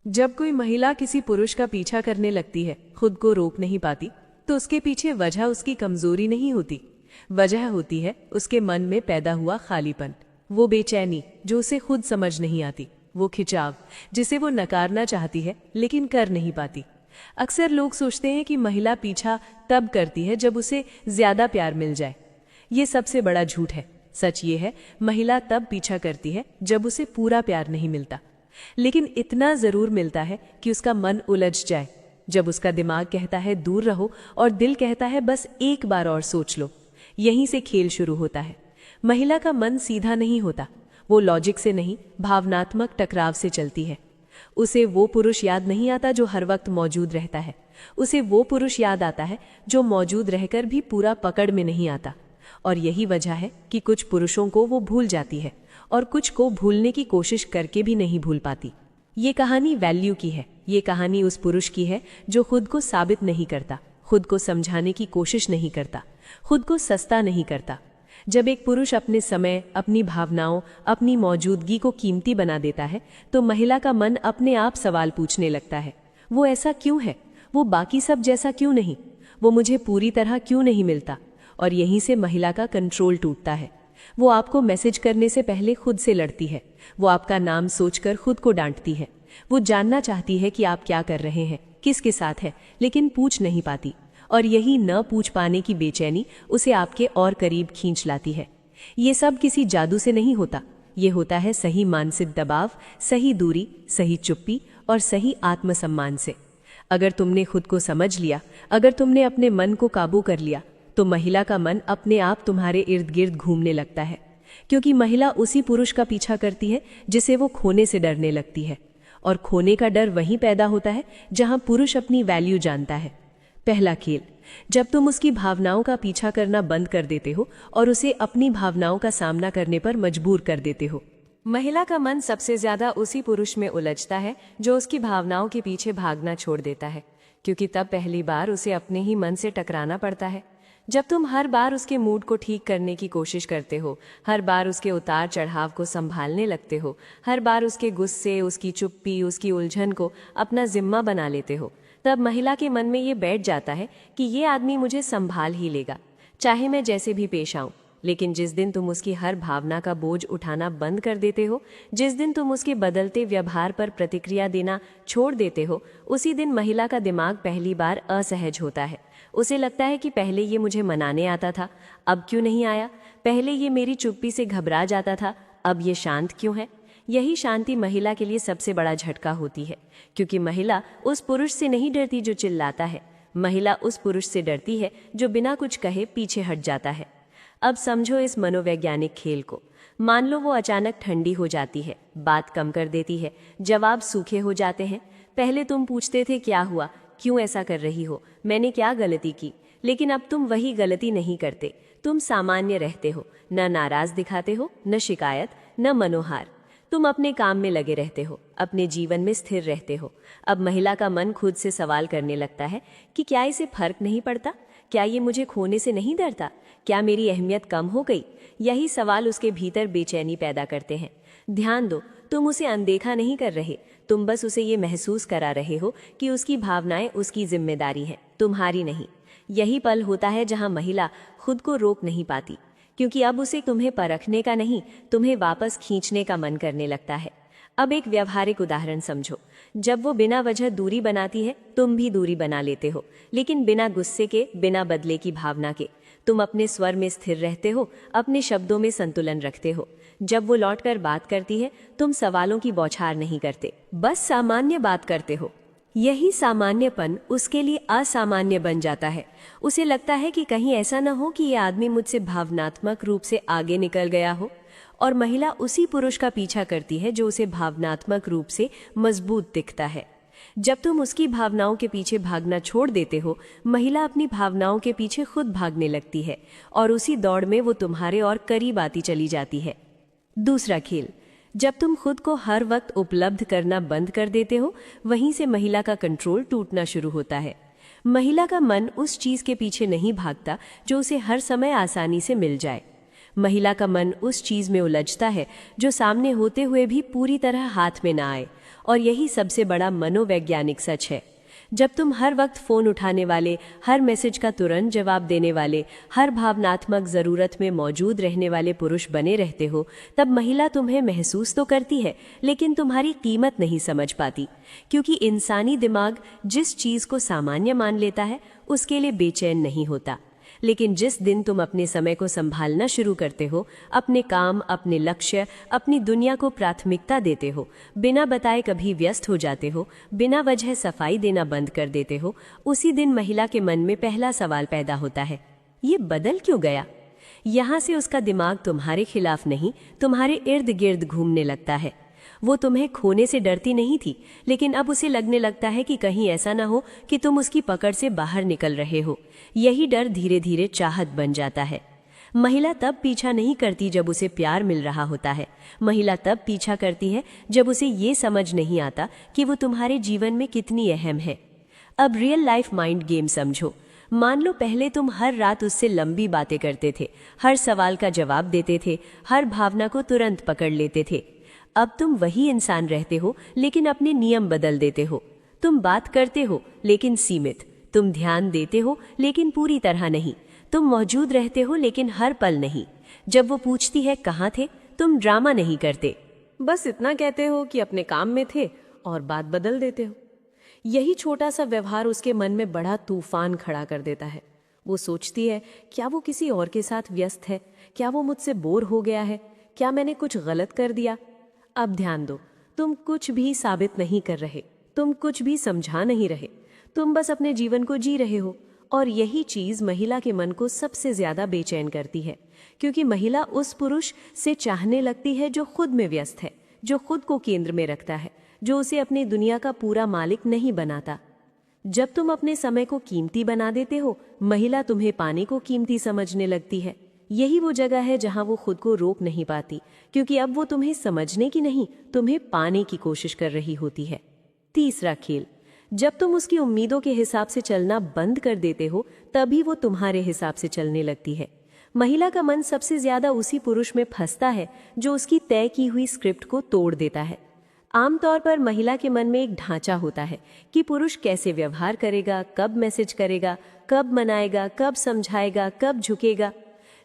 जब कोई महिला किसी पुरुष का पीछा करने लगती है, खुद को रोक नहीं पाती, तो उसके पीछे वजह उसकी कमजोरी नहीं होती। वजह होती है उसके मन में पैदा हुआ खालीपन, वो बेचैनी जो उसे खुद समझ नहीं आती, वो खिंचाव जिसे वो नकारना चाहती है लेकिन कर नहीं पाती। अक्सर लोग सोचते हैं कि महिला पीछा तब करती है जब उसे ज्यादा प्यार मिल जाए। ये सबसे बड़ा झूठ है। सच ये है, महिला तब पीछा करती है जब उसे पूरा प्यार नहीं मिलता, लेकिन इतना जरूर मिलता है कि उसका मन उलझ जाए। जब उसका दिमाग कहता है दूर रहो और दिल कहता है बस एक बार और सोच लो। यहीं से खेल शुरू होता है। महिला का मन सीधा नहीं होता, वो लॉजिक से नहीं, भावनात्मक टकराव से चलती है। उसे वो पुरुष याद नहीं आता जो हर वक्त मौजूद रहता है। उसे वो पुरुष याद आता है जो मौजूद रहकर भी पूरा पकड़ में नहीं आता। और यही वजह है कि कुछ पुरुषों को वो भूल जाती है और कुछ को भूलने की कोशिश करके भी नहीं भूल पाती। ये कहानी वैल्यू की है। ये कहानी उस पुरुष की है जो खुद को साबित नहीं करता, खुद को समझाने की कोशिश नहीं करता, खुद को सस्ता नहीं करता। जब एक पुरुष अपने समय, अपनी भावनाओं, अपनी मौजूदगी को कीमती बना देता है, तो महिला का मन अपने आप सवाल पूछने लगता है, वो ऐसा क्यों है, वो बाकी सब जैसा क्यों नहीं, वो मुझे पूरी तरह क्यों नहीं मिलता। और यहीं से महिला का कंट्रोल टूटता है। वो आपको मैसेज करने से पहले खुद से लड़ती है। वो आपका नाम सोचकर खुद को डांटती है। वो जानना चाहती है कि आप क्या कर रहे हैं, किसके साथ है, लेकिन पूछ नहीं पाती। और यही न पूछ पाने की बेचैनी उसे आपके और करीब खींच लाती है। ये सब किसी जादू से नहीं होता। ये होता है सही मानसिक दबाव, सही दूरी, सही चुप्पी और सही आत्मसम्मान से। अगर तुमने खुद को समझ लिया, अगर तुमने अपने मन को काबू कर लिया, तो महिला का मन अपने आप तुम्हारे इर्द गिर्द घूमने लगता है। क्योंकि महिला उसी पुरुष का पीछा करती है जिसे वो खोने से डरने लगती है। और खोने का डर वहीं पैदा होता है जहां पुरुष अपनी वैल्यू जानता है। पहला खेल, जब तुम उसकी भावनाओं का पीछा करना बंद कर देते हो और उसे अपनी भावनाओं का सामना करने पर मजबूर कर देते हो। महिला का मन सबसे ज्यादा उसी पुरुष में उलझता है जो उसकी भावनाओं के पीछे भागना छोड़ देता है, क्योंकि तब पहली बार उसे अपने ही मन से टकराना पड़ता है। जब तुम हर बार उसके मूड को ठीक करने की कोशिश करते हो, हर बार उसके उतार चढ़ाव को संभालने लगते हो, हर बार उसके गुस्से, उसकी चुप्पी, उसकी उलझन को अपना जिम्मा बना लेते हो, तब महिला के मन में ये बैठ जाता है कि ये आदमी मुझे संभाल ही लेगा, चाहे मैं जैसे भी पेश आऊं। लेकिन जिस दिन तुम उसकी हर भावना का बोझ उठाना बंद कर देते हो, जिस दिन तुम उसके बदलते व्यवहार पर प्रतिक्रिया देना छोड़ देते हो, उसी दिन महिला का दिमाग पहली बार असहज होता है। उसे लगता है कि पहले ये मुझे मनाने आता था, अब क्यों नहीं आया। पहले ये मेरी चुप्पी से घबरा जाता था, अब ये शांत क्यों है। यही शांति महिला के लिए सबसे बड़ा झटका होती है, क्योंकि महिला उस पुरुष से नहीं डरती जो चिल्लाता है। महिला उस पुरुष से डरती है जो बिना कुछ कहे पीछे हट जाता है। अब समझो इस मनोवैज्ञानिक खेल को। मान लो वो अचानक ठंडी हो जाती है, बात कम कर देती है, जवाब सूखे हो जाते हैं। पहले तुम पूछते थे क्या हुआ, क्यों ऐसा कर रही हो, मैंने क्या गलती की। लेकिन अब तुम वही गलती नहीं करते। तुम सामान्य रहते हो, न नाराज दिखाते हो, न शिकायत, न मनोहार। तुम अपने काम में लगे रहते हो, अपने जीवन में स्थिर रहते हो। अब महिला का मन खुद से सवाल करने लगता है कि क्या इसे फर्क नहीं पड़ता, क्या ये मुझे खोने से नहीं डरता, क्या मेरी अहमियत कम हो गई। यही सवाल उसके भीतर बेचैनी पैदा करते हैं। ध्यान दो, तुम उसे अनदेखा नहीं कर रहे, तुम बस उसे ये महसूस करा रहे हो कि उसकी भावनाएं उसकी जिम्मेदारी हैं, तुम्हारी नहीं। यही पल होता है जहां महिला खुद को रोक नहीं पाती, क्योंकि अब उसे तुम्हें परखने का नहीं, तुम्हें वापस खींचने का मन करने लगता है। अब एक व्यवहारिक उदाहरण समझो। जब वो बिना वजह दूरी बनाती है, तुम भी दूरी बना लेते हो, लेकिन बिना गुस्से के, बिना बदले की भावना के। तुम अपने स्वर में स्थिर रहते हो, अपने शब्दों में संतुलन रखते हो। जब वो लौटकर बात करती है, तुम सवालों की बौछार नहीं करते, बस सामान्य बात करते हो। यही सामान्यपन उसके लिए असामान्य बन जाता है। उसे लगता है कि कहीं ऐसा न हो कि ये आदमी मुझसे भावनात्मक रूप से आगे निकल गया हो। और महिला उसी पुरुष का पीछा करती है जो उसे भावनात्मक रूप से मजबूत दिखता है। जब तुम उसकी भावनाओं के पीछे भागना छोड़ देते हो, महिला अपनी भावनाओं के पीछे खुद भागने लगती है और उसी दौड़ में वो तुम्हारे और करीब आती चली जाती है। दूसरा खेल, जब तुम खुद को हर वक्त उपलब्ध करना बंद कर देते हो, वहीं से महिला का कंट्रोल टूटना शुरू होता है। महिला का मन उस चीज के पीछे नहीं भागता जो उसे हर समय आसानी से मिल जाए। महिला का मन उस चीज में उलझता है जो सामने होते हुए भी पूरी तरह हाथ में ना आए। और यही सबसे बड़ा मनोवैज्ञानिक सच है। जब तुम हर वक्त फ़ोन उठाने वाले, हर मैसेज का तुरंत जवाब देने वाले, हर भावनात्मक ज़रूरत में मौजूद रहने वाले पुरुष बने रहते हो, तब महिला तुम्हें महसूस तो करती है, लेकिन तुम्हारी कीमत नहीं समझ पाती। क्योंकि इंसानी दिमाग जिस चीज़ को सामान्य मान लेता है, उसके लिए बेचैन नहीं होता। लेकिन जिस दिन तुम अपने समय को संभालना शुरू करते हो, अपने काम, अपने लक्ष्य, अपनी दुनिया को प्राथमिकता देते हो, बिना बताए कभी व्यस्त हो जाते हो, बिना वजह सफाई देना बंद कर देते हो, उसी दिन महिला के मन में पहला सवाल पैदा होता है, ये बदल क्यों गया? यहाँ से उसका दिमाग तुम्हारे खिलाफ नहीं, तुम्हारे इर्द गिर्द घूमने लगता है। वो तुम्हें खोने से डरती नहीं थी, लेकिन अब उसे लगने लगता है कि कहीं ऐसा ना हो कि तुम उसकी पकड़ से बाहर निकल रहे हो। यही डर धीरे धीरे चाहत बन जाता है। महिला तब पीछा नहीं करती जब उसे प्यार मिल रहा होता है। महिला तब पीछा करती है जब उसे ये समझ नहीं आता कि वो तुम्हारे जीवन में कितनी अहम है। अब रियल लाइफ माइंड गेम समझो। मान लो पहले तुम हर रात उससे लंबी बातें करते थे, हर सवाल का जवाब देते थे, हर भावना को तुरंत पकड़ लेते थे। अब तुम वही इंसान रहते हो, लेकिन अपने नियम बदल देते हो। तुम बात करते हो, लेकिन सीमित। तुम ध्यान देते हो, लेकिन पूरी तरह नहीं। तुम मौजूद रहते हो, लेकिन हर पल नहीं। जब वो पूछती है कहाँ थे, तुम ड्रामा नहीं करते, बस इतना कहते हो कि अपने काम में थे और बात बदल देते हो। यही छोटा सा व्यवहार उसके मन में बड़ा तूफान खड़ा कर देता है। वो सोचती है, क्या वो किसी और के साथ व्यस्त है? क्या वो मुझसे बोर हो गया है? क्या मैंने कुछ गलत कर दिया? अब ध्यान दो, तुम कुछ भी साबित नहीं कर रहे, तुम कुछ भी समझा नहीं रहे, तुम बस अपने जीवन को जी रहे हो। और यही चीज महिला के मन को सबसे ज्यादा बेचैन करती है, क्योंकि महिला उस पुरुष से चाहने लगती है जो खुद में व्यस्त है, जो खुद को केंद्र में रखता है, जो उसे अपनी दुनिया का पूरा मालिक नहीं बनाता। जब तुम अपने समय को कीमती बना देते हो, महिला तुम्हें पाने को कीमती समझने लगती है। यही वो जगह है जहां वो खुद को रोक नहीं पाती, क्योंकि अब वो तुम्हें समझने की नहीं, तुम्हें पाने की कोशिश कर रही होती है। तीसरा खेल, जब तुम उसकी उम्मीदों के हिसाब से चलना बंद कर देते हो, तभी वो तुम्हारे हिसाब से चलने लगती है। महिला का मन सबसे ज्यादा उसी पुरुष में फंसता है जो उसकी तय की हुई स्क्रिप्ट को तोड़ देता है। आमतौर पर महिला के मन में एक ढांचा होता है कि पुरुष कैसे व्यवहार करेगा, कब मैसेज करेगा, कब मनाएगा, कब समझाएगा, कब झुकेगा।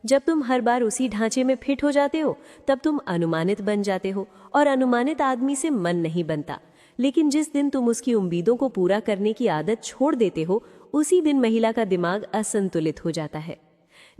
जब तुम हर बार उसी ढांचे में फिट हो जाते हो, तब तुम अनुमानित बन जाते हो, और अनुमानित आदमी से मन नहीं बनता। लेकिन जिस दिन तुम उसकी उम्मीदों को पूरा करने की आदत छोड़ देते हो, उसी दिन महिला का दिमाग असंतुलित हो जाता है।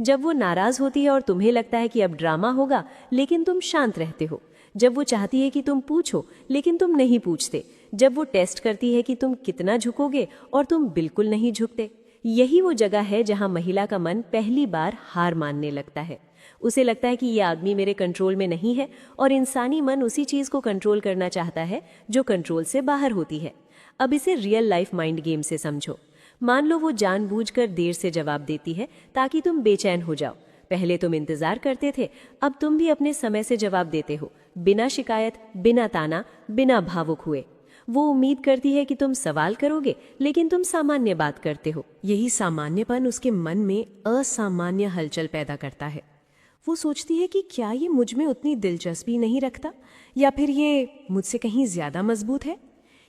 जब वो नाराज होती है और तुम्हें लगता है कि अब ड्रामा होगा, लेकिन तुम शांत रहते हो। जब वो चाहती है कि तुम पूछो, लेकिन तुम नहीं पूछते। जब वो टेस्ट करती है कि तुम कितना झुकोगे, और तुम बिल्कुल नहीं झुकते। यही वो जगह है जहां महिला का मन पहली बार हार मानने लगता है। उसे लगता है कि यह आदमी मेरे कंट्रोल में नहीं है, और इंसानी मन उसी चीज को कंट्रोल करना चाहता है जो कंट्रोल से बाहर होती है। अब इसे रियल लाइफ माइंड गेम से समझो। मान लो वो जानबूझकर देर से जवाब देती है ताकि तुम बेचैन हो जाओ। पहले तुम इंतजार करते थे, अब तुम भी अपने समय से जवाब देते हो, बिना शिकायत, बिना ताना, बिना भावुक हुए। वो उम्मीद करती है कि तुम सवाल करोगे, लेकिन तुम सामान्य बात करते हो। यही सामान्यपन उसके मन में असामान्य हलचल पैदा करता है। वो सोचती है कि क्या ये मुझ में उतनी दिलचस्पी नहीं रखता, या फिर ये मुझसे कहीं ज्यादा मजबूत है।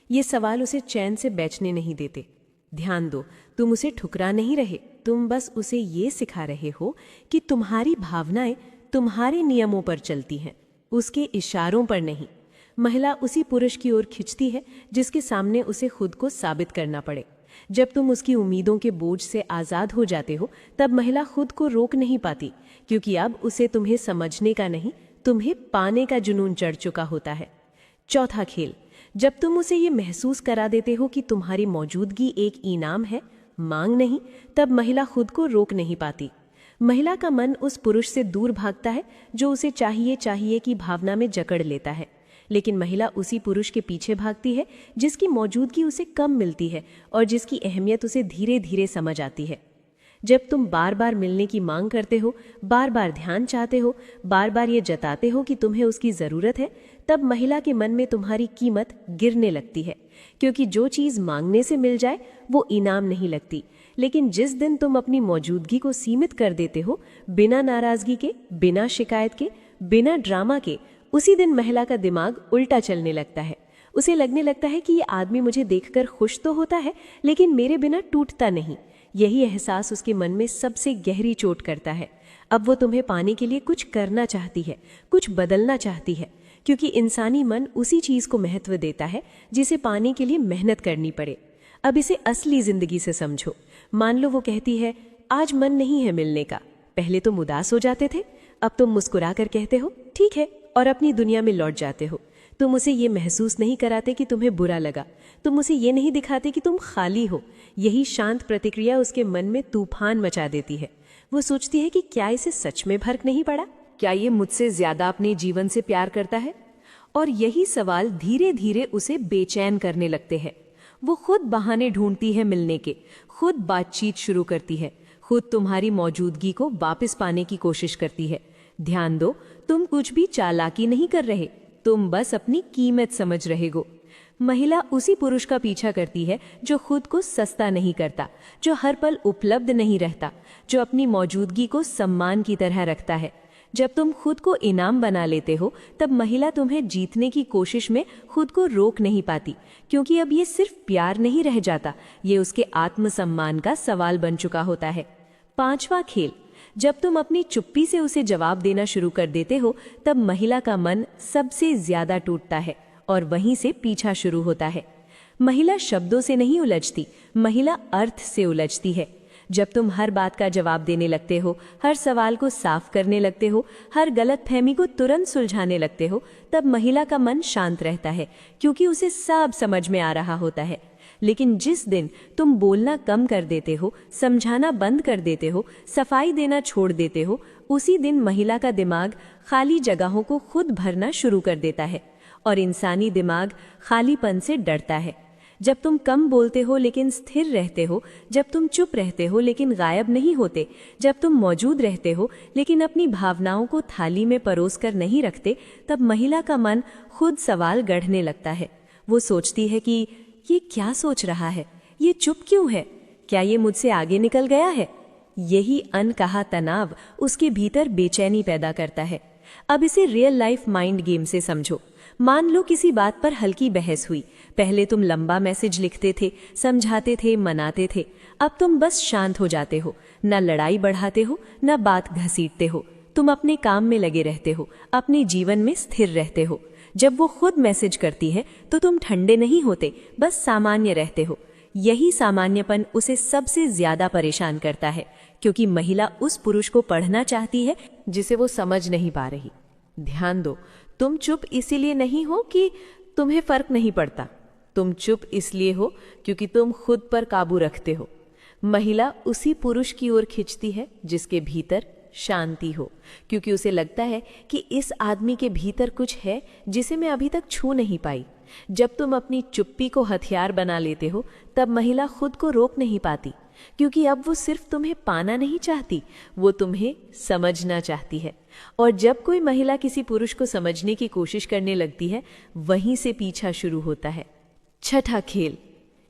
ये सवाल उसे चैन से बैठने नहीं देते। ध्यान दो, तुम उसे ठुकरा नहीं रहे, तुम बस उसे ये सिखा रहे हो कि तुम्हारी भावनाएं तुम्हारे नियमों पर चलती हैं, उसके इशारों पर नहीं। महिला उसी पुरुष की ओर खिंचती है जिसके सामने उसे खुद को साबित करना पड़े। जब तुम उसकी उम्मीदों के बोझ से आजाद हो जाते हो, तब महिला खुद को रोक नहीं पाती, क्योंकि अब उसे तुम्हें समझने का नहीं, तुम्हें पाने का जुनून चढ़ चुका होता है। चौथा खेल, जब तुम उसे ये महसूस करा देते हो कि तुम्हारी मौजूदगी एक इनाम है, मांग नहीं, तब महिला खुद को रोक नहीं पाती। महिला का मन उस पुरुष से दूर भागता है जो उसे चाहिए चाहिए की भावना में जकड़ लेता है, लेकिन महिला उसी पुरुष के पीछे भागती है जिसकी मौजूदगी उसे कम मिलती है और जिसकी अहमियत उसे धीरे धीरे समझ आती है। जब तुम बार बार मिलने की मांग करते हो, बार बार ध्यान चाहते हो, बार बार ये जताते हो कि तुम्हें उसकी ज़रूरत है, तब महिला के मन में तुम्हारी कीमत गिरने लगती है, क्योंकि जो चीज़ मांगने से मिल जाए वो इनाम नहीं लगती। लेकिन जिस दिन तुम अपनी मौजूदगी को सीमित कर देते हो, बिना नाराज़गी के, बिना शिकायत के, बिना ड्रामा के, उसी दिन महिला का दिमाग उल्टा चलने लगता है। उसे लगने लगता है कि ये आदमी मुझे देखकर खुश तो होता है, लेकिन मेरे बिना टूटता नहीं। यही एहसास उसके मन में सबसे गहरी चोट करता है। अब वो तुम्हें पाने के लिए कुछ करना चाहती है, कुछ बदलना चाहती है, क्योंकि इंसानी मन उसी चीज को महत्व देता है जिसे पाने के लिए मेहनत करनी पड़े। अब इसे असली जिंदगी से समझो। मान लो वो कहती है, आज मन नहीं है मिलने का। पहले तुम उदास हो जाते थे, अब तुम मुस्कुरा कर कहते हो ठीक है, और अपनी दुनिया में लौट जाते हो। तुम उसे ये महसूस नहीं कराते कि तुम्हें बुरा लगा, तुम उसे ये नहीं दिखाते कि तुम खाली हो। यही शांत प्रतिक्रिया उसके मन में तूफान मचा देती है। वो सोचती है कि क्या इसे सच में फर्क नहीं पड़ा, क्या ये मुझसे ज्यादा अपने जीवन से प्यार करता है? और यही सवाल धीरे धीरे उसे बेचैन करने लगते हैं। वो खुद बहाने ढूंढती है मिलने के, खुद बातचीत शुरू करती है, खुद तुम्हारी मौजूदगी को वापस पाने की कोशिश करती है। ध्यान दो, तुम कुछ भी चालाकी नहीं कर रहे, तुम बस अपनी कीमत समझ रहे हो। महिला उसी पुरुष का पीछा करती है जो खुद को सस्ता नहीं करता, जो हर पल उपलब्ध नहीं रहता, जो अपनी मौजूदगी को सम्मान की तरह रखता है। जब तुम खुद को इनाम बना लेते हो, तब महिला तुम्हें जीतने की कोशिश में खुद को रोक नहीं पाती, क्योंकि अब ये सिर्फ प्यार नहीं रह जाता, ये उसके आत्मसम्मान का सवाल बन चुका होता है। 5वां खेल, जब तुम अपनी चुप्पी से उसे जवाब देना शुरू कर देते हो, तब महिला का मन सबसे ज्यादा टूटता है और वहीं से पीछा शुरू होता है। महिला शब्दों से नहीं उलझती, महिला अर्थ से उलझती है। जब तुम हर बात का जवाब देने लगते हो, हर सवाल को साफ करने लगते हो, हर गलतफहमी को तुरंत सुलझाने लगते हो, तब महिला का मन शांत रहता है, क्योंकि उसे सब समझ में आ रहा होता है। लेकिन जिस दिन तुम बोलना कम कर देते हो, समझाना बंद कर देते हो, सफाई देना छोड़ देते हो, उसी दिन महिला का दिमाग खाली जगहों को खुद भरना शुरू कर देता है। और इंसानी दिमाग खालीपन से डरता है। जब तुम कम बोलते हो लेकिन स्थिर रहते हो, जब तुम चुप रहते हो लेकिन गायब नहीं होते, जब तुम मौजूद रहते हो लेकिन अपनी भावनाओं को थाली में परोस कर नहीं रखते, तब महिला का मन खुद सवाल गढ़ने लगता है। वो सोचती है कि ये क्या सोच रहा है, ये चुप क्यों है, क्या ये मुझसे आगे निकल गया है? यही अनकहा तनाव उसके भीतर बेचैनी पैदा करता है। अब इसे रियल लाइफ माइंड गेम से समझो। मान लो किसी बात पर हल्की बहस हुई। पहले तुम लंबा मैसेज लिखते थे, समझाते थे, मनाते थे। अब तुम बस शांत हो जाते हो, न लड़ाई बढ़ाते हो, न बात घसीटते हो। तुम अपने काम में लगे रहते हो, अपने जीवन में स्थिर रहते हो। जब वो खुद मैसेज करती है तो तुम ठंडे नहीं होते, बस सामान्य रहते हो। यही सामान्यपन उसे सबसे ज्यादा परेशान करता है, क्योंकि महिला उस पुरुष को पढ़ना चाहती है जिसे वो समझ नहीं पा रही। ध्यान दो, तुम चुप इसीलिए नहीं हो कि तुम्हें फर्क नहीं पड़ता, तुम चुप इसलिए हो क्योंकि तुम खुद पर काबू रखते हो। महिला उसी पुरुष की ओर खिंचती है जिसके भीतर शांति हो, क्योंकि उसे लगता है कि इस आदमी के भीतर कुछ है जिसे मैं अभी तक छू नहीं पाई। जब तुम अपनी चुप्पी को हथियार बना लेते हो, तब महिला खुद को रोक नहीं पाती, क्योंकि अब वो सिर्फ तुम्हें पाना नहीं चाहती, वो तुम्हें समझना चाहती है। और जब कोई महिला किसी पुरुष को समझने की कोशिश करने लगती है, वहीं से पीछा शुरू होता है। 6ठा खेल,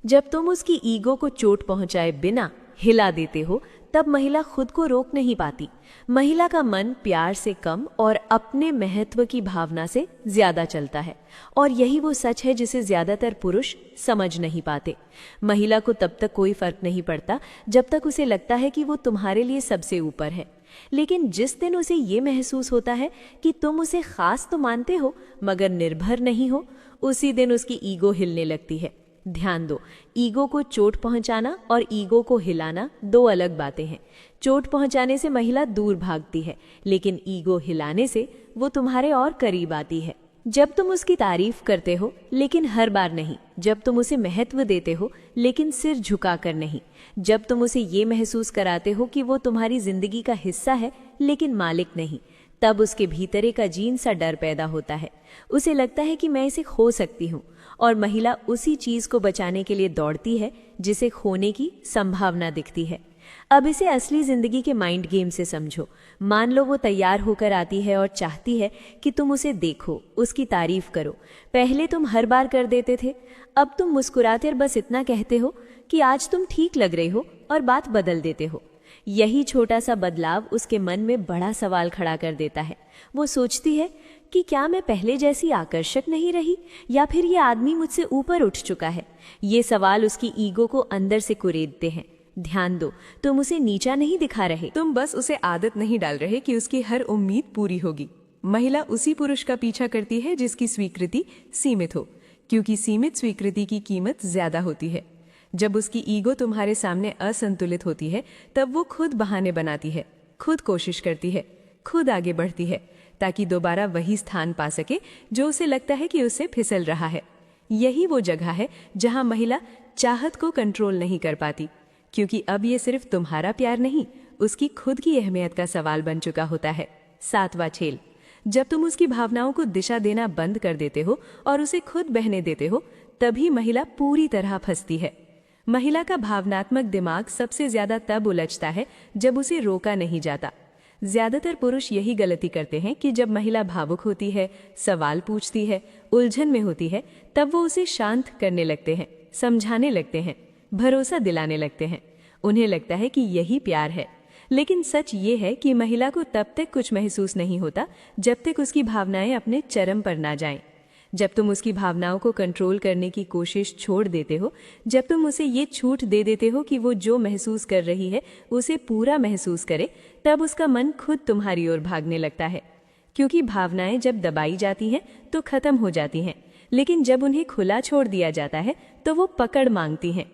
जब तुम उसकी ईगो को चोट पहुंचाए बिना हिला देते हो, तब महिला खुद को रोक नहीं पाती। महिला का मन प्यार से कम और अपने महत्व की भावना से ज्यादा चलता है, और यही वो सच है जिसे ज्यादातर पुरुष समझ नहीं पाते। महिला को तब तक कोई फर्क नहीं पड़ता जब तक उसे लगता है कि वो तुम्हारे लिए सबसे ऊपर है। लेकिन जिस दिन उसे ये महसूस होता है कि तुम उसे खास तो मानते हो मगर निर्भर नहीं हो, उसी दिन उसकी ईगो हिलने लगती है। ध्यान दो, ईगो को चोट पहुंचाना और ईगो को हिलाना दो अलग बातें हैं। चोट पहुंचाने से महिला दूर भागती है, लेकिन ईगो हिलाने से वो तुम्हारे और करीब आती है। जब तुम उसकी तारीफ करते हो लेकिन हर बार नहीं, जब तुम उसे महत्व देते हो लेकिन सिर झुकाकर नहीं, जब तुम उसे ये महसूस कराते हो कि वो तुम्हारी जिंदगी का हिस्सा है लेकिन मालिक नहीं, तब उसके भीतर एक अजीब सा डर पैदा होता है। उसे लगता है कि मैं इसे खो सकती हूँ, और महिला उसी चीज को बचाने के लिए दौड़ती है जिसे खोने की संभावना दिखती है। अब इसे असली जिंदगी के माइंड गेम से समझो। मान लो वो तैयार होकर आती है और चाहती है कि तुम उसे देखो, उसकी तारीफ करो। पहले तुम हर बार कर देते थे, अब तुम मुस्कुराते और बस इतना कहते हो कि आज तुम ठीक लग रही हो, और बात बदल देते हो। यही छोटा सा बदलाव उसके मन में बड़ा सवाल खड़ा कर देता है। वो सोचती है, कि क्या मैं पहले जैसी आकर्षक नहीं रही, या फिर ये आदमी मुझसे ऊपर उठ चुका है। ये सवाल उसकी ईगो को अंदर से कुरेदते हैं। ध्यान दो, तुम उसे नीचा नहीं दिखा रहे। तुम बस उसे आदत नहीं डाल रहे कि उसकी हर उम्मीद पूरी होगी। महिला उसी पुरुष का पीछा करती है जिसकी स्वीकृति सीमित हो, क्योंकि सीमित स्वीकृति की कीमत ज्यादा होती है। जब उसकी ईगो तुम्हारे सामने असंतुलित होती है, तब वो खुद बहाने बनाती है, खुद कोशिश करती है, खुद आगे बढ़ती है, ताकि दोबारा वही स्थान पा सके जो उसे लगता है कि उससे फिसल रहा है। यही वो जगह है जहां महिला चाहत को कंट्रोल नहीं कर पाती, क्योंकि अब ये सिर्फ तुम्हारा प्यार नहीं, उसकी खुद की अहमियत का सवाल बन चुका होता है। 7वां खेल। जब तुम उसकी भावनाओं को दिशा देना बंद कर देते हो और उसे खुद बहने देते हो, तभी महिला पूरी तरह फंसती है। महिला का भावनात्मक दिमाग सबसे ज्यादा तब उलझता है जब उसे रोका नहीं जाता। ज्यादातर पुरुष यही गलती करते हैं कि जब महिला भावुक होती है, सवाल पूछती है, उलझन में होती है, तब वो उसे शांत करने लगते हैं, समझाने लगते हैं, भरोसा दिलाने लगते हैं। उन्हें लगता है कि यही प्यार है। लेकिन सच ये है कि महिला को तब तक कुछ महसूस नहीं होता जब तक उसकी भावनाएं अपने चरम पर ना जाएं। जब तुम उसकी भावनाओं को कंट्रोल करने की कोशिश छोड़ देते हो, जब तुम उसे ये छूट दे देते हो कि वो जो महसूस कर रही है उसे पूरा महसूस करे, तब उसका मन खुद तुम्हारी ओर भागने लगता है। क्योंकि भावनाएं जब दबाई जाती हैं तो खत्म हो जाती हैं, लेकिन जब उन्हें खुला छोड़ दिया जाता है तो वो पकड़ मांगती हैं।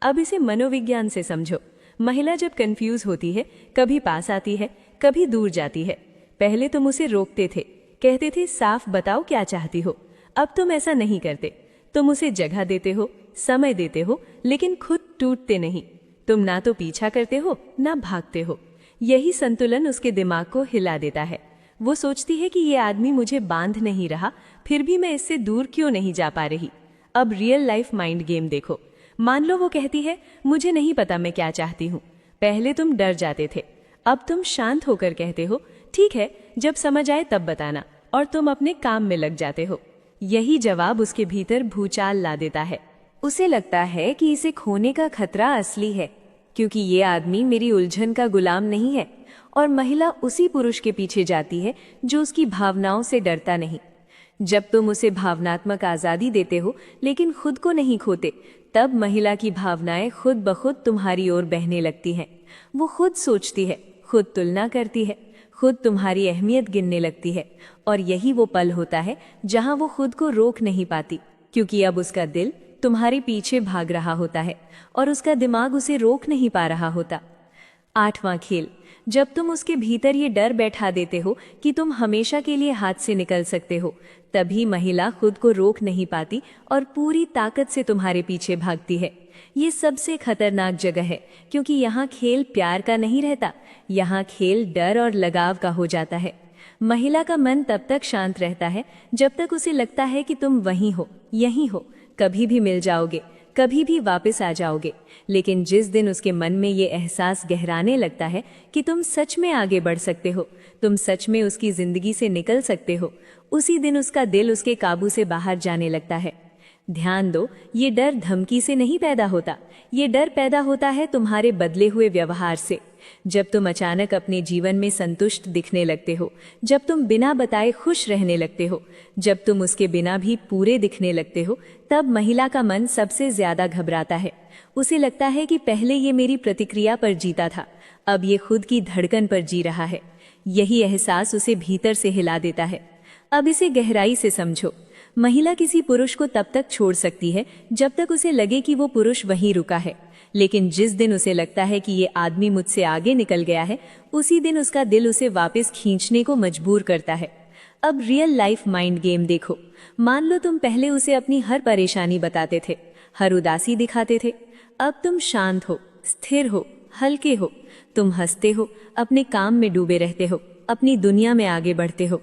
अब इसे मनोविज्ञान से समझो। महिला जब कंफ्यूज होती है, कभी पास आती है, कभी दूर जाती है। पहले तुम उसे रोकते थे, कहते थे साफ बताओ क्या चाहती हो। अब तुम ऐसा नहीं करते। तुम उसे जगह देते हो, समय देते हो, लेकिन खुद टूटते नहीं। तुम ना तो पीछा करते हो, ना भागते हो। यही संतुलन उसके दिमाग को हिला देता है। वो सोचती है कि ये आदमी मुझे बांध नहीं रहा, फिर भी मैं इससे दूर क्यों नहीं जा पा रही। अब रियल लाइफ माइंड गेम देखो। मान लो वो कहती है, मुझे नहीं पता मैं क्या चाहती हूँ। पहले तुम डर जाते थे, अब तुम शांत होकर कहते हो, ठीक है, जब समझ आए तब बताना, और तुम अपने काम में लग जाते हो। यही जवाब उसके भीतर भूचाल ला देता है। उसे लगता है कि इसे खोने का खतरा असली है, क्योंकि ये आदमी मेरी उलझन का गुलाम नहीं है। और महिला उसी पुरुष के पीछे जाती है जो उसकी भावनाओं से डरता नहीं। जब तुम उसे भावनात्मक आजादी देते हो लेकिन खुद को नहीं खोते, तब महिला की भावनाएं खुद ब खुद तुम्हारी ओर बहने लगती हैं। वो खुद सोचती है, खुद तुलना करती है, खुद तुम्हारी अहमियत गिनने लगती है। और यही वो पल होता है जहां वो खुद को रोक नहीं पाती, क्योंकि अब उसका दिल तुम्हारे पीछे भाग रहा होता है और उसका दिमाग उसे रोक नहीं पा रहा होता। 8वां खेल। जब तुम उसके भीतर ये डर बैठा देते हो कि तुम हमेशा के लिए हाथ से निकल सकते हो, तभी महिला खुद को रोक नहीं पाती और पूरी ताकत से तुम्हारे पीछे भागती है। ये सबसे खतरनाक जगह है, क्योंकि यहाँ खेल प्यार का नहीं रहता, यहाँ खेल डर और लगाव का हो जाता है। महिला का मन तब तक शांत रहता है जब तक उसे लगता है कि तुम वहीं हो, यहीं हो, कभी भी मिल जाओगे, कभी भी वापस आ जाओगे। लेकिन जिस दिन उसके मन में ये एहसास गहराने लगता है कि तुम सच में आगे बढ़ सकते हो, तुम सच में उसकी जिंदगी से निकल सकते हो, उसी दिन उसका दिल उसके काबू से बाहर जाने लगता है। ध्यान दो, ये डर धमकी से नहीं पैदा होता, ये डर पैदा होता है तुम्हारे बदले हुए व्यवहार से। जब तुम अचानक अपने जीवन में संतुष्ट दिखने लगते हो, जब तुम बिना बताए खुश रहने लगते हो, जब तुम उसके बिना भी पूरे दिखने लगते हो, तब महिला का मन सबसे ज्यादा घबराता है। उसे लगता है कि पहले ये मेरी प्रतिक्रिया पर जीता था, अब ये खुद की धड़कन पर जी रहा है। यही एहसास उसे भीतर से हिला देता है। अब इसे गहराई से समझो। महिला किसी पुरुष को तब तक छोड़ सकती है जब तक उसे लगे कि वो पुरुष वहीं रुका है, लेकिन जिस दिन उसे लगता है कि ये आदमी मुझसे आगे निकल गया है, उसी दिन उसका दिल उसे वापस खींचने को मजबूर करता है। अब रियल लाइफ माइंड गेम देखो। मान लो तुम पहले उसे अपनी हर परेशानी बताते थे, हर उदासी दिखाते थे। अब तुम शांत हो, स्थिर हो, हल्के हो, तुम हंसते हो, अपने काम में डूबे रहते हो, अपनी दुनिया में आगे बढ़ते हो।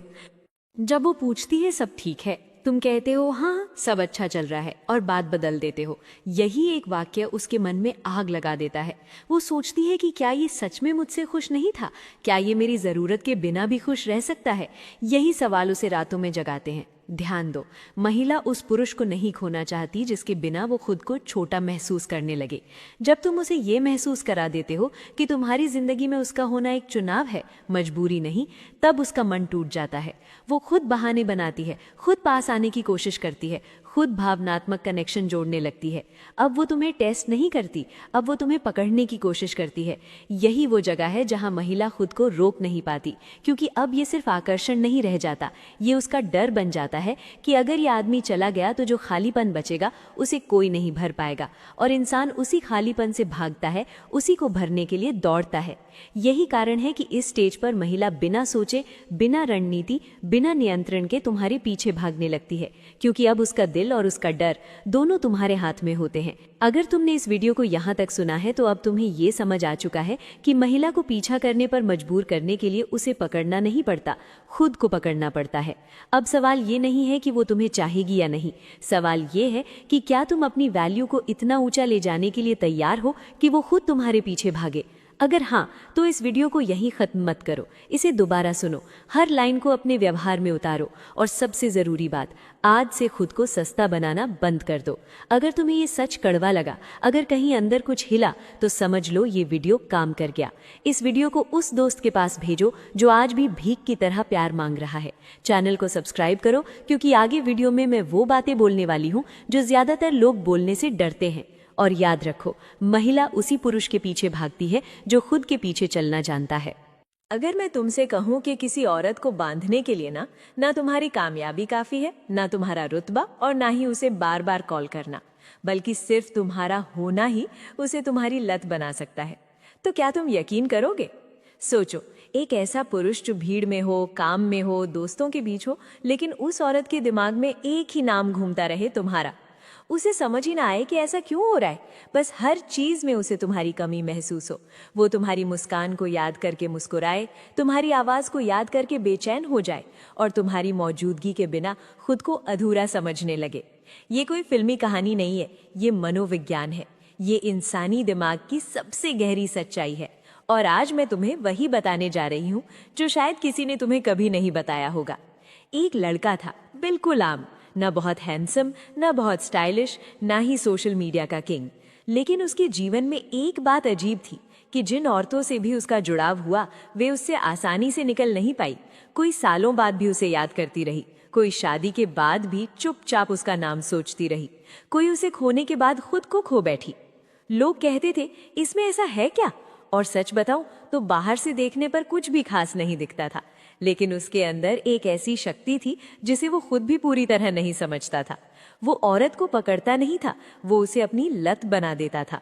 जब वो पूछती है सब ठीक है, तुम कहते हो हाँ सब अच्छा चल रहा है, और बात बदल देते हो। यही एक वाक्य उसके मन में आग लगा देता है। वो सोचती है कि क्या ये सच में मुझसे खुश नहीं था, क्या ये मेरी जरूरत के बिना भी खुश रह सकता है। यही सवाल उसे रातों में जगाते हैं, ध्यान दो, महिला उस पुरुष को नहीं खोना चाहती जिसके बिना वो खुद को छोटा महसूस करने लगे। जब तुम उसे ये महसूस करा देते हो कि तुम्हारी जिंदगी में उसका होना एक चुनाव है, मजबूरी नहीं, तब उसका मन टूट जाता है। वो खुद बहाने बनाती है, खुद पास आने की कोशिश करती है, खुद भावनात्मक कनेक्शन जोड़ने लगती है। अब वो तुम्हें टेस्ट नहीं करती, अब वो तुम्हें पकड़ने की कोशिश करती है। यही वो जगह है जहां महिला खुद को रोक नहीं पाती, क्योंकि अब ये सिर्फ आकर्षण नहीं रह जाता, ये उसका डर बन जाता है कि अगर ये आदमी चला गया तो जो खालीपन बचेगा उसे कोई नहीं भर पाएगा। और इंसान उसी खालीपन से भागता है, उसी को भरने के लिए दौड़ता है। यही कारण है कि इस स्टेज पर महिला बिना सोचे, बिना रणनीति, बिना नियंत्रण के तुम्हारे पीछे भागने लगती है, क्योंकि अब उसका दिल और उसका डर दोनों तुम्हारे हाथ में होते हैं। अगर तुमने इस वीडियो को यहाँ तक सुना है तो अब तुम्हें ये समझ आ चुका है कि महिला को पीछा करने पर मजबूर करने के लिए उसे पकड़ना नहीं पड़ता, खुद को पकड़ना पड़ता है। अब सवाल ये नहीं है कि वो तुम्हें चाहेगी या नहीं, सवाल ये है कि क्या तुम अपनी वैल्यू को इतना ऊंचा ले जाने के लिए तैयार हो कि वो खुद तुम्हारे पीछे भागे। अगर हाँ, तो इस वीडियो को यहीं खत्म मत करो, इसे दोबारा सुनो, हर लाइन को अपने व्यवहार में उतारो, और सबसे जरूरी बात, आज से खुद को सस्ता बनाना बंद कर दो। अगर तुम्हें ये सच कड़वा लगा, अगर कहीं अंदर कुछ हिला, तो समझ लो ये वीडियो काम कर गया। इस वीडियो को उस दोस्त के पास भेजो जो आज भी भीख की तरह प्यार मांग रहा है। चैनल को सब्सक्राइब करो, क्योंकि आगे वीडियो में मैं वो बातें बोलने वाली हूँ जो ज्यादातर लोग बोलने से डरते हैं। और याद रखो, महिला उसी पुरुष के पीछे भागती है जो खुद के पीछे चलना जानता है। अगर मैं तुमसे कहूं कि किसी औरत को बांधने के लिए ना तुम्हारी कामयाबी काफी है, ना तुम्हारा रुतबा, और ना ही उसे बार बार कॉल करना, बल्कि सिर्फ तुम्हारा होना ही उसे तुम्हारी लत बना सकता है, तो क्या तुम यकीन करोगे? सोचो, एक ऐसा पुरुष जो भीड़ में हो, काम में हो, दोस्तों के बीच हो, लेकिन उस औरत के दिमाग में एक ही नाम घूमता रहे, तुम्हारा। उसे समझ ही ना आए कि ऐसा क्यों हो रहा है, बस हर चीज में उसे तुम्हारी कमी महसूस हो। वो तुम्हारी मुस्कान को याद करके मुस्कुराए, तुम्हारी आवाज को याद करके बेचैन हो जाए, और तुम्हारी मौजूदगी के बिना खुद को अधूरा समझने लगे। ये कोई फिल्मी कहानी नहीं है, ये मनोविज्ञान है, ये इंसानी दिमाग की सबसे गहरी सच्चाई है। और आज मैं तुम्हें वही बताने जा रही हूँ जो शायद किसी ने तुम्हें कभी नहीं बताया होगा। एक लड़का था, बिल्कुल आम, ना बहुत हैंडसम, ना बहुत स्टाइलिश, ना ही सोशल मीडिया का किंग, लेकिन उसके जीवन में एक बात अजीब थी कि जिन औरतों से भी उसका जुड़ाव हुआ, वे उससे आसानी से निकल नहीं पाई। कोई सालों बाद भी उसे याद करती रही, कोई शादी के बाद भी चुपचाप उसका नाम सोचती रही, कोई उसे खोने के बाद खुद को खो बैठी। लोग कहते थे, इसमें ऐसा है क्या? और सच बताऊं तो बाहर से देखने पर कुछ भी खास नहीं दिखता था, लेकिन उसके अंदर एक ऐसी शक्ति थी जिसे वो खुद भी पूरी तरह नहीं समझता था। वो औरत को पकड़ता नहीं था, वो उसे अपनी लत बना देता था।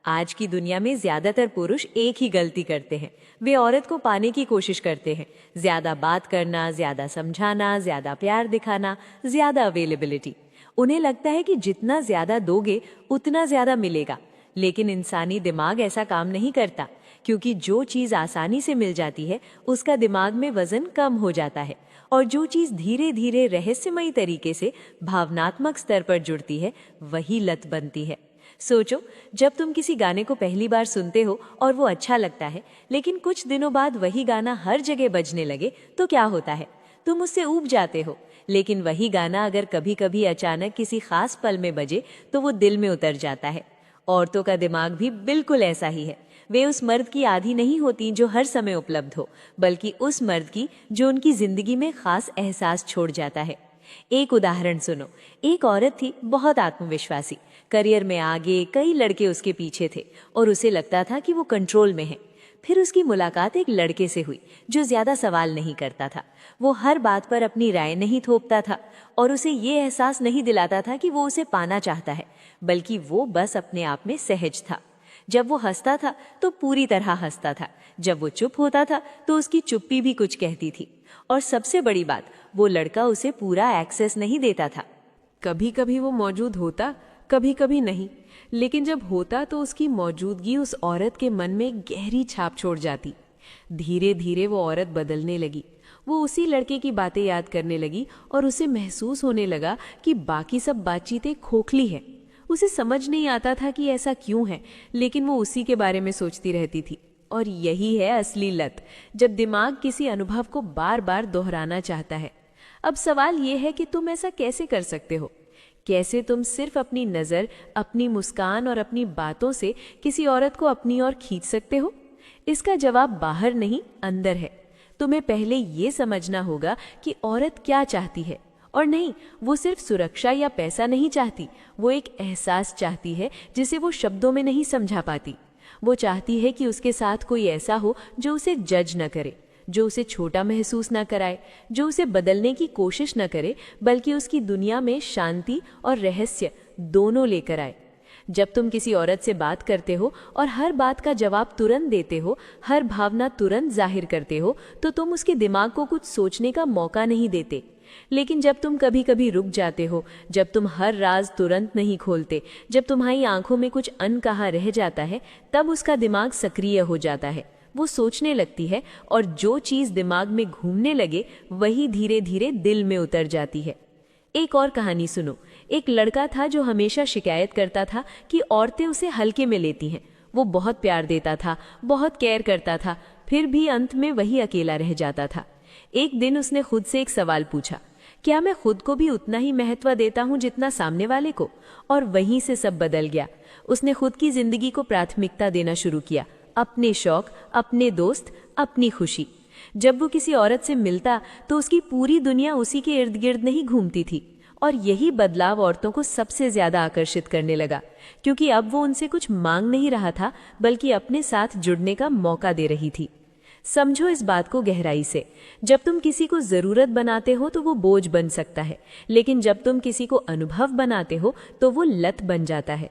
आज की दुनिया में ज्यादातर पुरुष एक ही गलती करते हैं, वे औरत को पाने की कोशिश करते हैं। ज्यादा बात करना, ज्यादा समझाना, ज्यादा प्यार दिखाना, ज्यादा अवेलेबिलिटी। उन्हें लगता है कि जितना ज्यादा दोगे उतना ज्यादा मिलेगा, लेकिन इंसानी दिमाग ऐसा काम नहीं करता, क्योंकि जो चीज आसानी से मिल जाती है उसका दिमाग में वजन कम हो जाता है, और जो चीज धीरे धीरे रहस्यमयी तरीके से भावनात्मक स्तर पर जुड़ती है वही लत बनती है। सोचो, जब तुम किसी गाने को पहली बार सुनते हो और वो अच्छा लगता है, लेकिन कुछ दिनों बाद वही गाना हर जगह बजने लगे तो क्या होता है? तुम उससे ऊब जाते हो। लेकिन वही गाना अगर कभी कभी अचानक किसी खास पल में बजे तो वो दिल में उतर जाता है। औरतों का दिमाग भी बिल्कुल ऐसा ही है। वे उस मर्द की आधी नहीं होती जो हर समय उपलब्ध हो, बल्कि उस मर्द की जो उनकी जिंदगी में खास एहसास छोड़ जाता है। एक उदाहरण सुनो। एक औरत थी, बहुत आत्मविश्वासी, करियर में आगे, कई लड़के उसके पीछे थे और उसे लगता था कि वो कंट्रोल में है। फिर उसकी मुलाकात एक लड़के से हुई जो ज्यादा सवाल नहीं करता था। वो हर बात पर अपनी राय नहीं थोपता था और उसे ये एहसास नहीं दिलाता था कि वो उसे पाना चाहता है, बल्कि वो बस अपने आप में सहज था। जब वो हंसता था तो पूरी तरह हंसता था, जब वो चुप होता था तो उसकी चुप्पी भी कुछ कहती थी। और सबसे बड़ी बात, वो लड़का उसे पूरा एक्सेस नहीं देता था। कभी कभी वो मौजूद होता, कभी कभी नहीं, लेकिन जब होता तो उसकी मौजूदगी उस औरत के मन में गहरी छाप छोड़ जाती। धीरे धीरे वो औरत बदलने लगी। वो उसी लड़के की बातें याद करने लगी और उसे महसूस होने लगा कि बाकी सब बातचीतें खोखली है। उसे समझ नहीं आता था कि ऐसा क्यों है, लेकिन वो उसी के बारे में सोचती रहती थी। और यही है असली लत, जब दिमाग किसी अनुभव को बार बार दोहराना चाहता है। अब सवाल ये है कि तुम ऐसा कैसे कर सकते हो? कैसे तुम सिर्फ अपनी नज़र, अपनी मुस्कान और अपनी बातों से किसी औरत को अपनी ओर खींच सकते हो? इसका जवाब बाहर नहीं, अंदर है। तुम्हें पहले ये समझना होगा कि औरत क्या चाहती है। और नहीं, वो सिर्फ सुरक्षा या पैसा नहीं चाहती, वो एक एहसास चाहती है जिसे वो शब्दों में नहीं समझा पाती। वो चाहती है कि उसके साथ कोई ऐसा हो जो उसे जज न करे, जो उसे छोटा महसूस न कराए, जो उसे बदलने की कोशिश न करे, बल्कि उसकी दुनिया में शांति और रहस्य दोनों लेकर आए। जब तुम किसी औरत से बात करते हो और हर बात का जवाब तुरंत देते हो, हर भावना तुरंत जाहिर करते हो, तो तुम उसके दिमाग को कुछ सोचने का मौका नहीं देते। लेकिन जब तुम कभी कभी रुक जाते हो, जब तुम हर राज तुरंत नहीं खोलते, जब तुम्हारी आंखों में कुछ अनकहा रह जाता है, तब उसका दिमाग सक्रिय हो जाता है। वो सोचने लगती है और जो चीज़ दिमाग में घूमने लगे वही धीरे धीरे दिल में उतर जाती है। एक और कहानी सुनो। एक लड़का था जो हमेशा शिकायत करता था कि औरतें उसे हल्के में लेती हैं। वो बहुत प्यार देता था, बहुत केयर करता था, फिर भी अंत में वही अकेला रह जाता था। एक दिन उसने खुद से एक सवाल पूछा, क्या मैं खुद को भी उतना ही महत्व देता हूँ जितना सामने वाले को? और वहीं से सब बदल गया। उसने खुद की जिंदगी को प्राथमिकता देना शुरू किया, अपने शौक, अपने दोस्त, अपनी खुशी। जब वो किसी औरत से मिलता तो उसकी पूरी दुनिया उसी के इर्द गिर्द नहीं घूमती थी। और यही बदलाव औरतों को सबसे ज्यादा आकर्षित करने लगा, क्योंकि अब वो उनसे कुछ मांग नहीं रहा था, बल्कि अपने साथ जुड़ने का मौका दे रही थी। समझो इस बात को गहराई से। जब तुम किसी को जरूरत बनाते हो तो वो बोझ बन सकता है, लेकिन जब तुम किसी को अनुभव बनाते हो तो वो लत बन जाता है।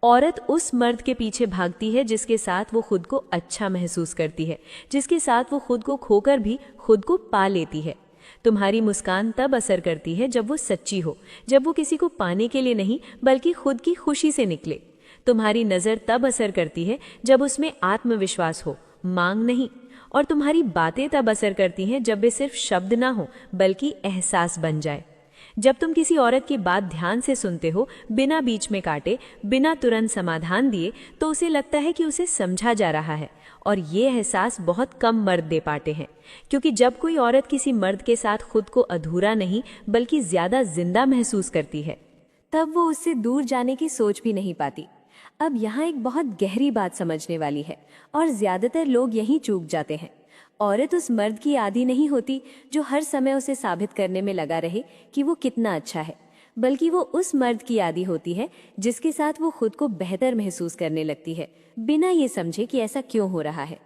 औरत उस मर्द के पीछे भागती है जिसके साथ वो खुद को अच्छा महसूस करती है, जिसके साथ वो खुद को खोकर भी खुद को पा लेती है। तुम्हारी मुस्कान तब असर करती है जब वो सच्ची हो, जब वो किसी को पाने के लिए नहीं बल्कि खुद की खुशी से निकले। तुम्हारी नज़र तब असर करती है जब उसमें आत्मविश्वास हो, मांग नहीं। और तुम्हारी बातें तब असर करती हैं जब वे सिर्फ शब्द ना हो बल्कि एहसास बन जाए। जब तुम किसी औरत की बात ध्यान से सुनते हो, बिना बीच में काटे, बिना तुरंत समाधान दिए, तो उसे लगता है कि उसे समझा जा रहा है। और ये एहसास बहुत कम मर्द दे पाते हैं, क्योंकि जब कोई औरत किसी मर्द के साथ खुद को अधूरा नहीं बल्कि ज्यादा जिंदा महसूस करती है, तब वो उससे दूर जाने की सोच भी नहीं पाती। अब यहाँ एक बहुत गहरी बात समझने वाली है और ज्यादातर लोग यहीं चूक जाते हैं। औरत उस मर्द की आदी नहीं होती जो हर समय उसे साबित करने में लगा रहे कि वो कितना अच्छा है, बल्कि वो उस मर्द की आदी होती है जिसके साथ वो खुद को बेहतर महसूस करने लगती है, बिना ये समझे कि ऐसा क्यों हो रहा है।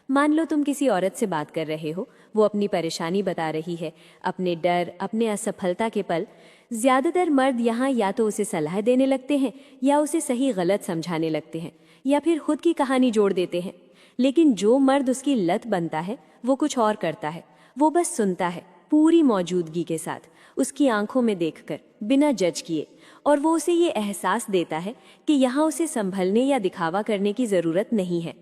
मान लो तुम किसी औरत से बात कर रहे हो, वो अपनी परेशानी बता रही है, अपने डर, अपने असफलता के पल। ज्यादातर मर्द यहाँ या तो उसे सलाह देने लगते हैं, या उसे सही गलत समझाने लगते हैं, या फिर खुद की कहानी जोड़ देते हैं। लेकिन जो मर्द उसकी लत बनता है वो कुछ और करता है। वो बस सुनता है, पूरी मौजूदगी के साथ, उसकी आंखों में देखकर, बिना जज किए। और वो उसे ये एहसास देता है कि यहाँ उसे संभलने या दिखावा करने की ज़रूरत नहीं है।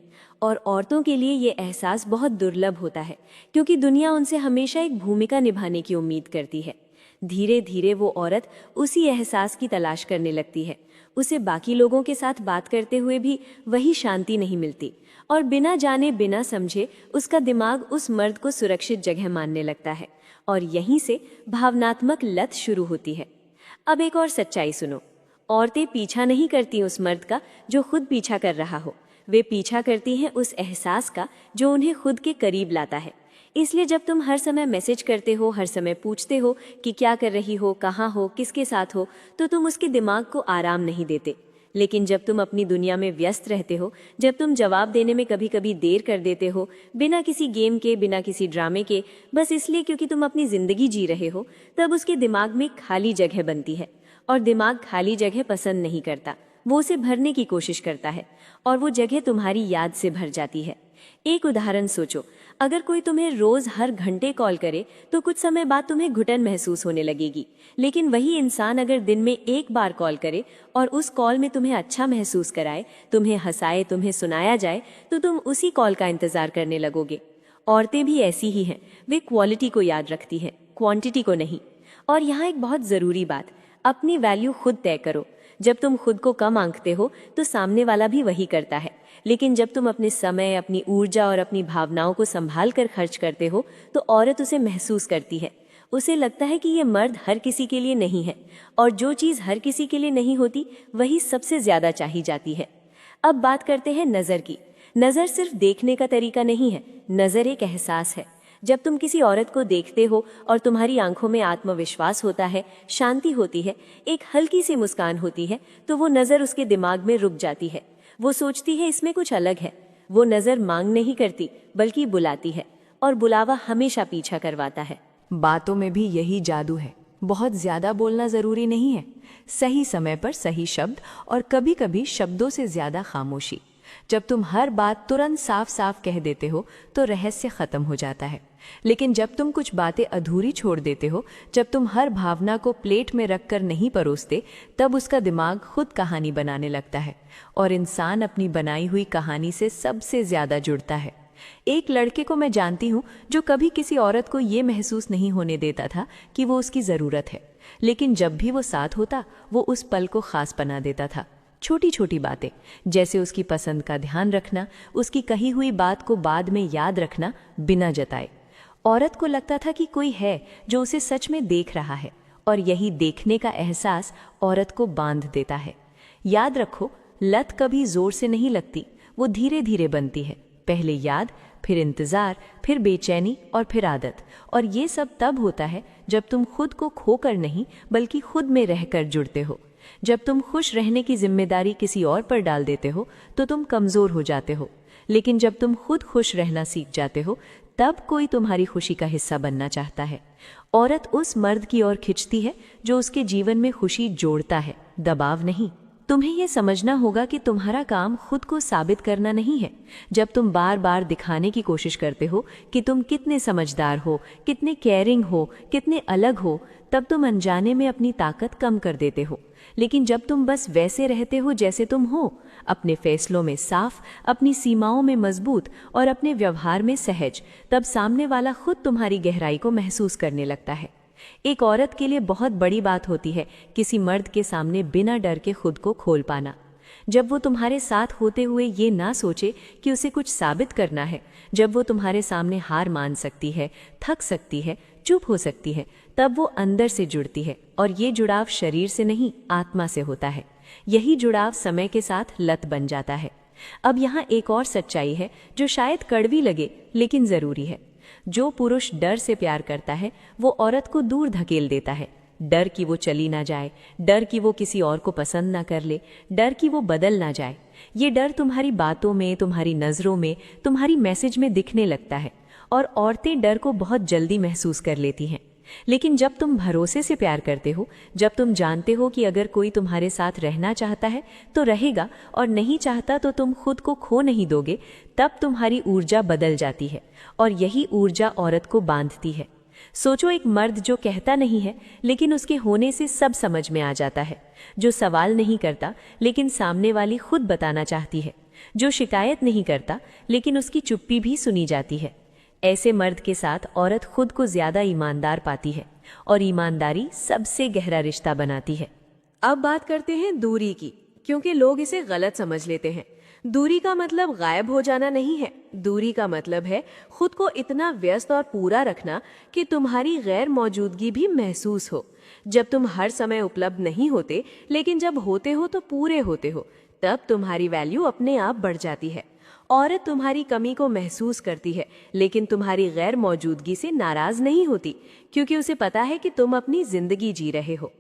और औरतों के लिए ये एहसास बहुत दुर्लभ होता है, क्योंकि दुनिया उनसे हमेशा एक भूमिका निभाने की उम्मीद करती है। धीरे धीरे वो औरत उसी एहसास की तलाश करने लगती है। उसे बाकी लोगों के साथ बात करते हुए भी वही शांति नहीं मिलती, और बिना जाने बिना समझे उसका दिमाग उस मर्द को सुरक्षित जगह मानने लगता है, और यहीं से भावनात्मक लत शुरू होती है। अब एक और सच्चाई सुनो। औरतें पीछा नहीं करती उस मर्द का जो खुद पीछा कर रहा हो, वे पीछा करती हैं उस एहसास का जो उन्हें खुद के करीब लाता है। इसलिए जब तुम हर समय मैसेज करते हो, हर समय पूछते हो कि क्या कर रही हो, कहाँ हो, किसके साथ हो, तो तुम उसके दिमाग को आराम नहीं देते। लेकिन जब तुम अपनी दुनिया में व्यस्त रहते हो, जब तुम जवाब देने में कभी कभी देर कर देते हो, बिना किसी गेम के, बिना किसी ड्रामे के, बस इसलिए क्योंकि तुम अपनी जिंदगी जी रहे हो, तब उसके दिमाग में खाली जगह बनती है। और दिमाग खाली जगह पसंद नहीं करता, वो उसे भरने की कोशिश करता है, और वो जगह तुम्हारी याद से भर जाती है। एक उदाहरण सोचो, अगर कोई तुम्हें रोज हर घंटे कॉल करे तो कुछ समय बाद तुम्हें घुटन महसूस होने लगेगी। लेकिन वही इंसान अगर दिन में एक बार कॉल करे और उस कॉल में तुम्हें अच्छा महसूस कराए, तुम्हें हंसाए, तुम्हें सुनाया जाए, तो तुम उसी कॉल का इंतजार करने लगोगे। औरतें भी ऐसी ही हैं, वे क्वालिटी को याद रखती हैं, क्वांटिटी को नहीं। और यहाँ एक बहुत ज़रूरी बात, अपनी वैल्यू खुद तय करो। जब तुम खुद को कम आंकते हो तो सामने वाला भी वही करता है। लेकिन जब तुम अपने समय, अपनी ऊर्जा और अपनी भावनाओं को संभाल कर खर्च करते हो तो औरत उसे महसूस करती है। उसे लगता है कि ये मर्द हर किसी के लिए नहीं है, और जो चीज़ हर किसी के लिए नहीं होती वही सबसे ज़्यादा चाही जाती है। अब बात करते हैं नज़र की। नज़र सिर्फ देखने का तरीका नहीं है, नज़र एक एहसास है। जब तुम किसी औरत को देखते हो और तुम्हारी आंखों में आत्मविश्वास होता है, शांति होती है, एक हल्की सी मुस्कान होती है, तो वो नज़र उसके दिमाग में रुक जाती है। वो सोचती है इसमें कुछ अलग है। वो नज़र मांग नहीं करती बल्कि बुलाती है, और बुलावा हमेशा पीछा करवाता है। बातों में भी यही जादू है। बहुत ज्यादा बोलना जरूरी नहीं है, सही समय पर सही शब्द, और कभी कभी शब्दों से ज्यादा खामोशी। जब तुम हर बात तुरंत साफ साफ कह देते हो तो रहस्य खत्म हो जाता है। लेकिन जब तुम कुछ बातें अधूरी छोड़ देते हो, जब तुम हर भावना को प्लेट में रखकर नहीं परोसते, तब उसका दिमाग खुद कहानी बनाने लगता है, और इंसान अपनी बनाई हुई कहानी से सबसे ज्यादा जुड़ता है। एक लड़के को मैं जानती हूँ जो कभी किसी औरत को ये महसूस नहीं होने देता था कि वो उसकी ज़रूरत है, लेकिन जब भी वो साथ होता वो उस पल को खास बना देता था। छोटी छोटी बातें, जैसे उसकी पसंद का ध्यान रखना, उसकी कही हुई बात को बाद में याद रखना बिना जताए। औरत को लगता था कि कोई है जो उसे सच में देख रहा है, और यही देखने का एहसास औरत को बांध देता है। याद रखो, लत कभी जोर से नहीं लगती, वो धीरे धीरे बनती है। पहले याद, फिर इंतज़ार, फिर बेचैनी, और फिर आदत। और ये सब तब होता है जब तुम खुद को खोकर नहीं बल्कि खुद में रहकर जुड़ते हो। जब तुम खुश रहने की जिम्मेदारी किसी और पर डाल देते हो तो तुम कमज़ोर हो जाते हो, लेकिन जब तुम खुद खुश रहना सीख जाते हो तब कोई तुम्हारी खुशी का हिस्सा बनना चाहता है। औरत उस मर्द की ओर खिंचती है जो उसके जीवन में खुशी जोड़ता है, दबाव नहीं। तुम्हें यह समझना होगा कि तुम्हारा काम खुद को साबित करना नहीं है। जब तुम बार बार दिखाने की कोशिश करते हो कि तुम कितने समझदार हो, कितने केयरिंग हो, कितने अलग हो, तब तुम अनजाने में अपनी ताकत कम कर देते हो। लेकिन जब तुम बस वैसे रहते हो जैसे तुम हो, अपने फैसलों में साफ, अपनी सीमाओं में मजबूत, और अपने व्यवहार में सहज, तब सामने वाला खुद तुम्हारी गहराई को महसूस करने लगता है। एक औरत के लिए बहुत बड़ी बात होती है किसी मर्द के सामने बिना डर के खुद को खोल पाना। जब वो तुम्हारे साथ होते हुए ये ना सोचे कि उसे कुछ साबित करना है, जब वो तुम्हारे सामने हार मान सकती है, थक सकती है, चुप हो सकती है, तब वो अंदर से जुड़ती है। और ये जुड़ाव शरीर से नहीं, आत्मा से होता है। यही जुड़ाव समय के साथ लत बन जाता है। अब यहाँ एक और सच्चाई है जो शायद कड़वी लगे लेकिन ज़रूरी है। जो पुरुष डर से प्यार करता है वो औरत को दूर धकेल देता है। डर कि वो चली ना जाए, डर कि वो किसी और को पसंद ना कर ले, डर कि वो बदल ना जाए। ये डर तुम्हारी बातों में, तुम्हारी नज़रों में, तुम्हारी मैसेज में दिखने लगता है, और औरतें डर को बहुत जल्दी महसूस कर लेती हैं। लेकिन जब तुम भरोसे से प्यार करते हो, जब तुम जानते हो कि अगर कोई तुम्हारे साथ रहना चाहता है तो रहेगा, और नहीं चाहता तो तुम खुद को खो नहीं दोगे, तब तुम्हारी ऊर्जा बदल जाती है, और यही ऊर्जा औरत को बांधती है। सोचो, एक मर्द जो कहता नहीं है लेकिन उसके होने से सब समझ में आ जाता है, जो सवाल नहीं करता लेकिन सामने वाली खुद बताना चाहती है, जो शिकायत नहीं करता लेकिन उसकी चुप्पी भी सुनी जाती है। ऐसे मर्द के साथ औरत खुद को ज्यादा ईमानदार पाती है, और ईमानदारी सबसे गहरा रिश्ता बनाती है। अब बात करते हैं दूरी की, क्योंकि लोग इसे गलत समझ लेते हैं। दूरी का मतलब गायब हो जाना नहीं है। दूरी का मतलब है खुद को इतना व्यस्त और पूरा रखना कि तुम्हारी गैर मौजूदगी भी महसूस हो। जब तुम हर समय उपलब्ध नहीं होते, लेकिन जब होते हो तो पूरे होते हो, तब तुम्हारी वैल्यू अपने आप बढ़ जाती है। औरत तुम्हारी कमी को महसूस करती है, लेकिन तुम्हारी गैर मौजूदगी से नाराज नहीं होती, क्योंकि उसे पता है कि तुम अपनी जिंदगी जी रहे हो।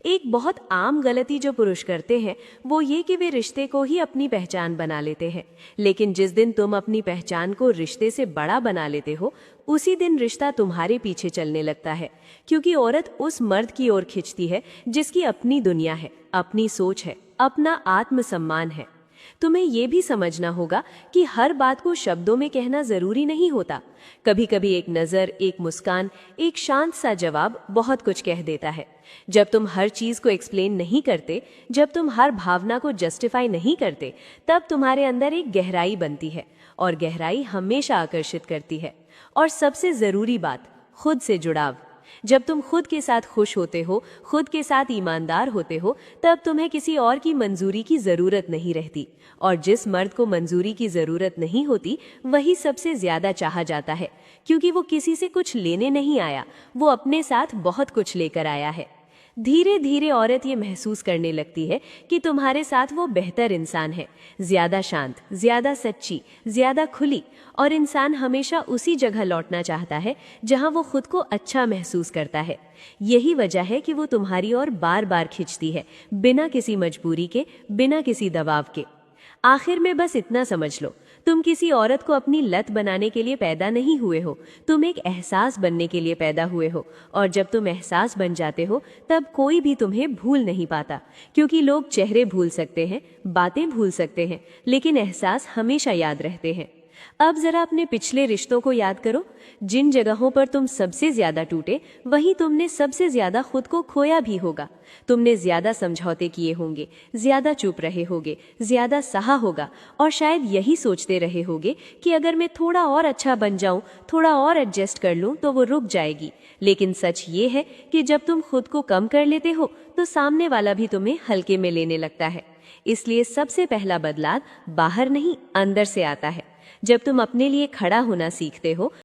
एक बहुत आम गलती जो पुरुष करते हैं वो ये कि वे रिश्ते को ही अपनी पहचान बना लेते हैं, लेकिन जिस दिन तुम अपनी पहचान को रिश्ते से बड़ा बना लेते हो, उसी दिन रिश्ता तुम्हारे पीछे चलने लगता है, क्योंकि औरत उस मर्द की ओर खिंचती है जिसकी अपनी दुनिया है, अपनी सोच है, अपना आत्मसम्मान है। तुम्हें यह भी समझना होगा कि हर बात को शब्दों में कहना जरूरी नहीं होता। कभी कभी एक नज़र, एक मुस्कान, एक शांत सा जवाब बहुत कुछ कह देता है। जब तुम हर चीज को एक्सप्लेन नहीं करते, जब तुम हर भावना को जस्टिफाई नहीं करते, तब तुम्हारे अंदर एक गहराई बनती है, और गहराई हमेशा आकर्षित करती है। और सबसे जरूरी बात, खुद से जुड़ाव। जब तुम खुद के साथ खुश होते हो, खुद के साथ ईमानदार होते हो, तब तुम्हें किसी और की मंजूरी की जरूरत नहीं रहती। और जिस मर्द को मंजूरी की जरूरत नहीं होती, वही सबसे ज्यादा चाहा जाता है, क्योंकि वो किसी से कुछ लेने नहीं आया, वो अपने साथ बहुत कुछ लेकर आया है। धीरे धीरे औरत ये महसूस करने लगती है कि तुम्हारे साथ वो बेहतर इंसान है, ज्यादा शांत, ज्यादा सच्ची, ज्यादा खुली। और इंसान हमेशा उसी जगह लौटना चाहता है जहां वो खुद को अच्छा महसूस करता है। यही वजह है कि वो तुम्हारी ओर बार बार खिंचती है, बिना किसी मजबूरी के, बिना किसी दबाव के। आखिर में बस इतना समझ लो, तुम किसी औरत को अपनी लत बनाने के लिए पैदा नहीं हुए हो, तुम एक एहसास बनने के लिए पैदा हुए हो। और जब तुम एहसास बन जाते हो, तब कोई भी तुम्हें भूल नहीं पाता, क्योंकि लोग चेहरे भूल सकते हैं, बातें भूल सकते हैं, लेकिन एहसास हमेशा याद रहते हैं। अब जरा अपने पिछले रिश्तों को याद करो। जिन जगहों पर तुम सबसे ज्यादा टूटे, वहीं तुमने सबसे ज्यादा खुद को खोया भी होगा। तुमने ज्यादा समझौते किए होंगे, ज्यादा चुप रहे होगे, ज्यादा सहा होगा, और शायद यही सोचते रहे होगे कि अगर मैं थोड़ा और अच्छा बन जाऊं, थोड़ा और एडजस्ट कर लूं, तो वो रुक जाएगी। लेकिन सच ये है कि जब तुम खुद को कम कर लेते हो, तो सामने वाला भी तुम्हें हल्के में लेने लगता है। इसलिए सबसे पहला बदलाव बाहर नहीं, अंदर से आता है। जब तुम अपने लिए खड़ा होना सीखते हो,